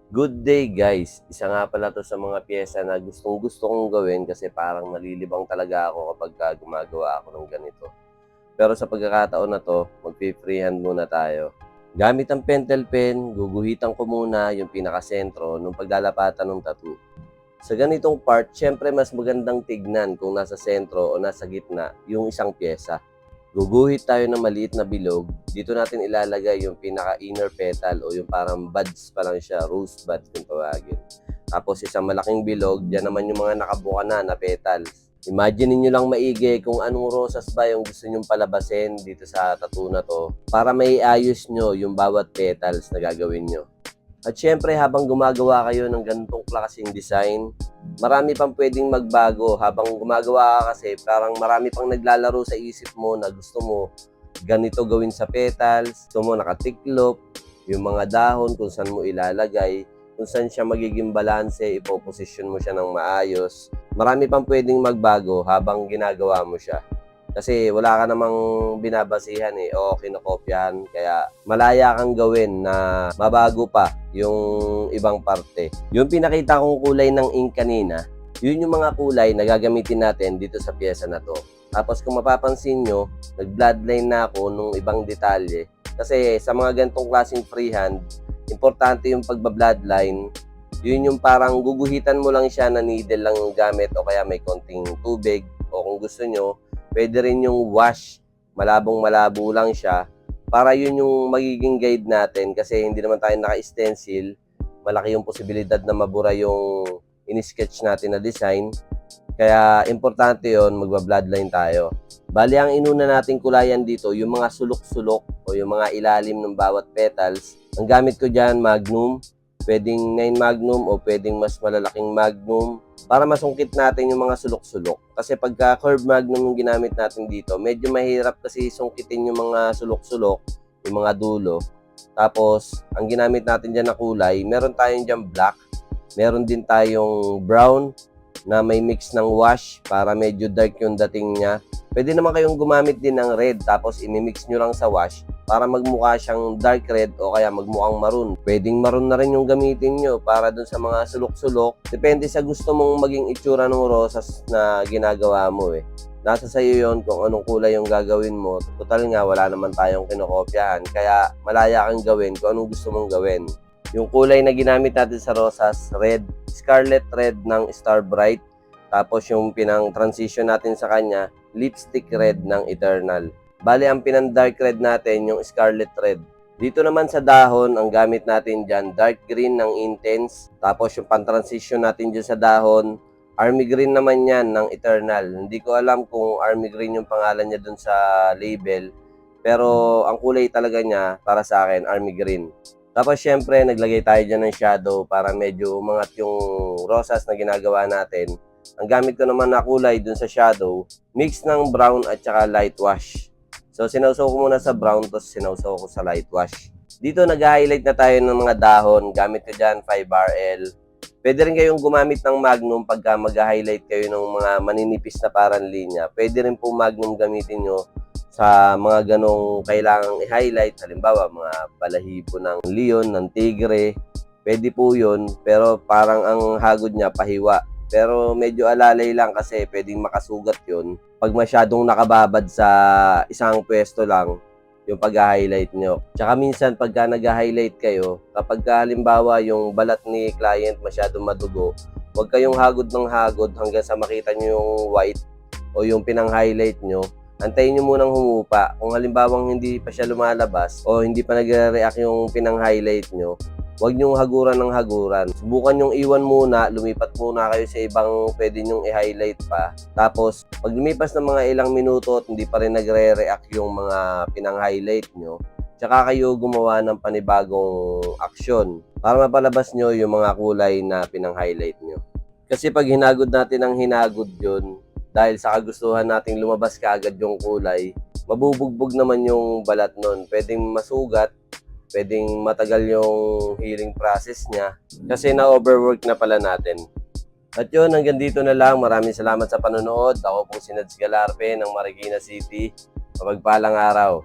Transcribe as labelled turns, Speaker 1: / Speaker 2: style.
Speaker 1: Good day guys! Isa nga pala to sa mga piyesa na gustong-gusto kong gawin kasi parang nalilibang talaga ako kapag gumagawa ako ng ganito. Pero sa pagkakataon na 'to, magfi-freehand muna tayo. Gamit ang pentel pen, guguhitan ko muna yung pinakasentro nung paglalapatan ng tattoo. Sa ganitong part, syempre mas magandang tignan kung nasa sentro o nasa gitna yung isang piyesa. Guguhit tayo ng maliit na bilog. Dito natin ilalagay yung pinaka-inner petal o yung parang buds pa lang siya, rose buds kung tawagin. Tapos isang malaking bilog, dyan naman yung mga nakabuka na petals. Imagine niyo lang maigi kung anong rosas ba yung gusto nyong palabasin dito sa tattoo na to para maiayos nyo yung bawat petals na gagawin nyo. At syempre habang gumagawa kayo ng ganitong klaseng design, marami pang pwedeng magbago. Habang gumagawa ka kasi parang marami pang naglalaro sa isip mo na gusto mo ganito gawin sa petals, gusto mo nakatiklop, yung mga dahon kung saan mo ilalagay, kung saan siya magiging balanse, ipoposisyon mo siya ng maayos. Marami pang pwedeng magbago habang ginagawa mo siya. Kasi wala ka namang binabasihan o kinokopyahan. Kaya malaya kang gawin na mabago pa yung ibang parte. Yung pinakita kong kulay ng ink kanina, yun yung mga kulay na gagamitin natin dito sa piyesa na to. Tapos kung mapapansin nyo, nag-bloodline na ako nung ibang detalye. Kasi sa mga ganitong klaseng freehand, importante yung pagba-bloodline. Yun yung parang guguhitan mo lang siya na needle lang yung gamit o kaya may konting tubig. O kung gusto nyo, pwede rin yung wash, malabong malabo lang siya, para yun yung magiging guide natin kasi hindi naman tayo naka-stencil, malaki yung posibilidad na mabura yung in-sketch natin na design, kaya importante yon magba-bloodline tayo. Bali ang inuna nating kulayan dito, yung mga sulok-sulok o yung mga ilalim ng bawat petals. Ang gamit ko dyan, Magnum, pwedeng 9 Magnum o pwedeng mas malalaking Magnum para masungkit natin yung mga sulok-sulok. Kasi pagka curved Magnum yung ginamit natin dito, medyo mahirap kasi sungkitin yung mga sulok-sulok, yung mga dulo. Tapos, ang ginamit natin dyan na kulay, meron tayong dyan black, meron din tayong brown na may mix ng wash para medyo dark yung dating niya. Pwede naman kayong gumamit din ng red tapos imimix nyo lang sa wash para magmukha siyang dark red o kaya magmukhang maroon. Pwedeng maroon na rin yung gamitin nyo para dun sa mga sulok-sulok. Depende sa gusto mong maging itsura ng rosas na ginagawa mo Nasa sa'yo yon kung anong kulay yung gagawin mo. Total nga, wala naman tayong kinokopyahan. Kaya malaya kang gawin kung anong gusto mong gawin. Yung kulay na ginamit natin sa rosas, red, scarlet red ng Star Bright. Tapos yung pinang-transition natin sa kanya, lipstick red ng Eternal. Bali, ang pinang-dark red natin, yung scarlet red. Dito naman sa dahon, ang gamit natin dyan, dark green ng Intense. Tapos yung pan-transition natin dyan sa dahon, army green naman yan ng Eternal. Hindi ko alam kung army green yung pangalan niya dun sa label. Pero ang kulay talaga niya, para sa akin, army green. Tapos syempre, naglagay tayo dyan ng shadow para medyo umangat yung rosas na ginagawa natin. Ang gamit ko naman na kulay dun sa shadow, mix ng brown at saka light wash. So sinawsaw ko muna sa brown, tapos sinawsaw ko sa light wash. Dito nag-highlight na tayo ng mga dahon. Gamit ko dyan 5RL. Pwede rin kayong gumamit ng Magnum pagka mag-highlight kayo ng mga maninipis na parang linya. Pwede rin po Magnum gamitin nyo sa mga ganong kailangang i-highlight. Halimbawa, mga balahibo ng leon, ng tigre. Pwede po yun, pero parang ang hagod niya pahiwa. Pero medyo alalay lang kasi pwedeng makasugat yun. Pag masyadong nakababad sa isang pwesto lang, yung pag-highlight nyo. Tsaka minsan pagka nag-highlight kayo, kapag halimbawa yung balat ni client masyadong madugo, huwag kayong hagod ng hagod hanggang sa makita nyo yung white o yung pinang-highlight nyo. Antayin nyo munang humupa. Kung halimbawang hindi pa siya lumalabas o hindi pa nagre-react yung pinang-highlight nyo, huwag nyong haguran ng haguran. Subukan nyong iwan muna, lumipat muna kayo sa ibang pwede nyong i-highlight pa. Tapos, pag lumipas ng mga ilang minuto at hindi pa rin nagre-react yung mga pinang-highlight nyo, tsaka kayo gumawa ng panibagong aksyon para mapalabas nyo yung mga kulay na pinang-highlight nyo. Kasi pag hinagod natin ang hinagod yun, dahil sa kagustuhan nating lumabas kaagad yung kulay, mabubugbog naman yung balat nun. Pwedeng masugat, pwedeng matagal yung healing process niya kasi na-overwork na pala natin. At yun, hanggang dito na lang. Maraming salamat sa panonood. Ako po si Nads Galarpe ng Marikina City. Mapagpalang araw.